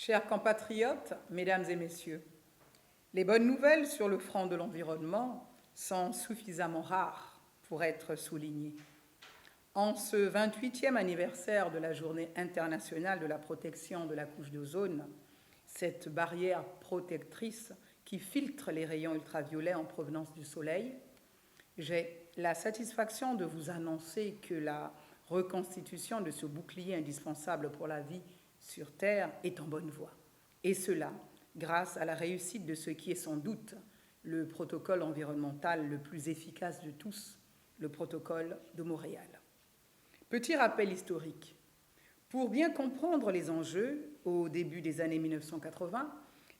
Chers compatriotes, mesdames et messieurs, les bonnes nouvelles sur le front de l'environnement sont suffisamment rares pour être soulignées. En ce 28e anniversaire de la Journée internationale de la protection de la couche d'ozone, cette barrière protectrice qui filtre les rayons ultraviolets en provenance du Soleil, j'ai la satisfaction de vous annoncer que la reconstitution de ce bouclier indispensable pour la vie sur Terre est en bonne voie. Et cela grâce à la réussite de ce qui est sans doute le protocole environnemental le plus efficace de tous, le protocole de Montréal. Petit rappel historique. Pour bien comprendre les enjeux, au début des années 1980,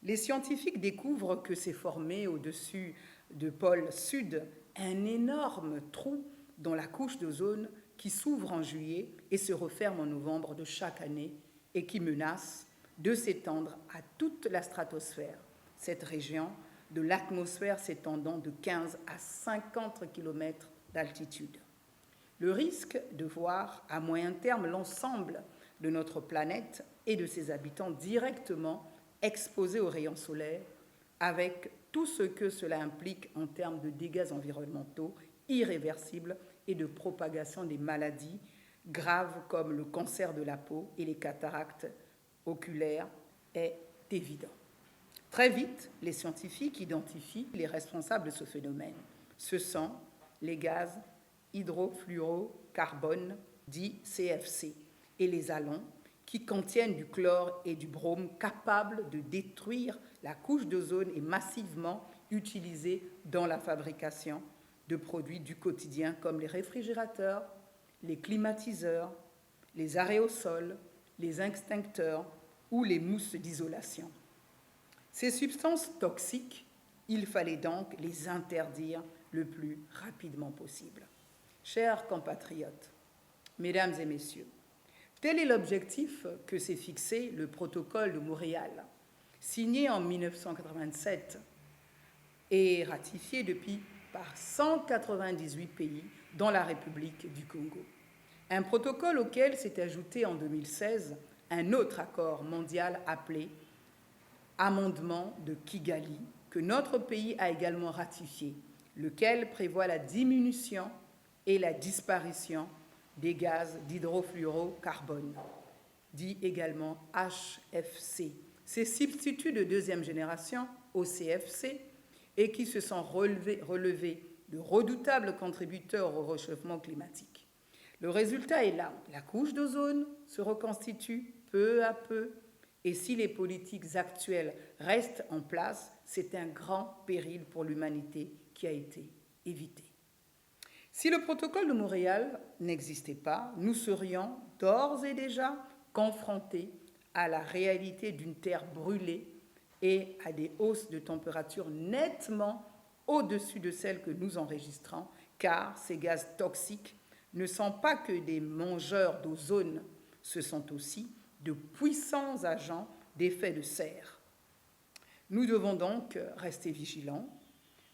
les scientifiques découvrent que s'est formé au-dessus de pôle Sud un énorme trou dans la couche d'ozone qui s'ouvre en juillet et se referme en novembre de chaque année et qui menace de s'étendre à toute la stratosphère, cette région de l'atmosphère s'étendant de 15 à 50 km d'altitude. Le risque de voir à moyen terme l'ensemble de notre planète et de ses habitants directement exposés aux rayons solaires, avec tout ce que cela implique en termes de dégâts environnementaux irréversibles et de propagation des maladies graves comme le cancer de la peau et les cataractes oculaires est évident. Très vite, les scientifiques identifient les responsables de ce phénomène. Ce sont les gaz hydrofluorocarbone, dits CFC, et les halons qui contiennent du chlore et du brome capables de détruire la couche d'ozone et massivement utilisés dans la fabrication de produits du quotidien comme les réfrigérateurs, les climatiseurs, les aérosols, les extincteurs ou les mousses d'isolation. Ces substances toxiques, il fallait donc les interdire le plus rapidement possible. Chers compatriotes, mesdames et messieurs, tel est l'objectif que s'est fixé le protocole de Montréal, signé en 1987 et ratifié depuis par 198 pays dans la République du Congo. Un protocole auquel s'est ajouté en 2016 un autre accord mondial appelé Amendement de Kigali, que notre pays a également ratifié, lequel prévoit la diminution et la disparition des gaz d'hydrofluorocarbone, dit également HFC. Ces substituts de deuxième génération au CFC et qui se sont relevés de redoutables contributeurs au réchauffement climatique. Le résultat est là. La couche d'ozone se reconstitue peu à peu et si les politiques actuelles restent en place, c'est un grand péril pour l'humanité qui a été évité. Si le protocole de Montréal n'existait pas, nous serions d'ores et déjà confrontés à la réalité d'une terre brûlée et à des hausses de température nettement au-dessus de celles que nous enregistrons, car ces gaz toxiques ne sont pas que des mangeurs d'ozone, ce sont aussi de puissants agents d'effet de serre. Nous devons donc rester vigilants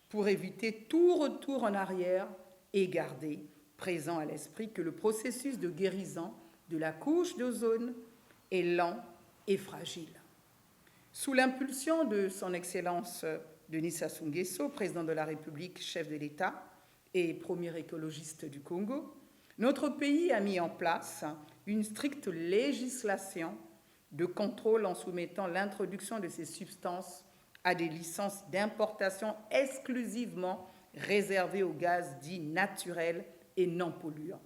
pour éviter tout retour en arrière et garder présent à l'esprit que le processus de guérison de la couche d'ozone est lent et fragile. Sous l'impulsion de son Excellence Denis Sassou Nguesso, président de la République, chef de l'État et premier écologiste du Congo, notre pays a mis en place une stricte législation de contrôle en soumettant l'introduction de ces substances à des licences d'importation exclusivement réservées aux gaz dits naturels et non polluants.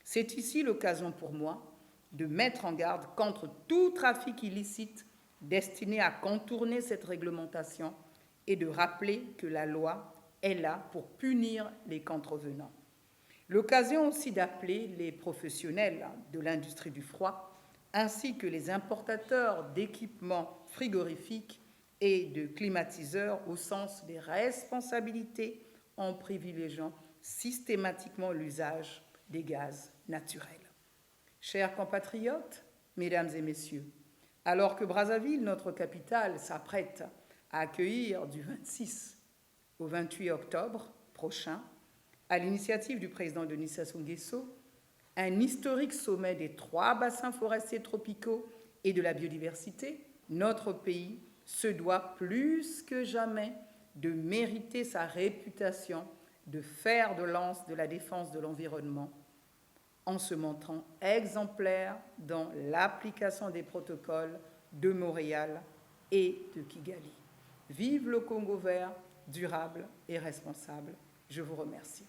C'est ici l'occasion pour moi de mettre en garde contre tout trafic illicite destiné à contourner cette réglementation et de rappeler que la loi est là pour punir les contrevenants. L'occasion aussi d'appeler les professionnels de l'industrie du froid ainsi que les importateurs d'équipements frigorifiques et de climatiseurs au sens des responsabilités en privilégiant systématiquement l'usage des gaz naturels. Chers compatriotes, mesdames et messieurs, alors que Brazzaville, notre capitale, s'apprête à accueillir du 26 au 28 octobre prochain, à l'initiative du président Denis Sassou Nguesso, un historique sommet des 3 bassins forestiers tropicaux et de la biodiversité, notre pays se doit plus que jamais de mériter sa réputation de fer de lance de la défense de l'environnement en se montrant exemplaire dans l'application des protocoles de Montréal et de Kigali. Vive le Congo vert, durable et responsable. Je vous remercie.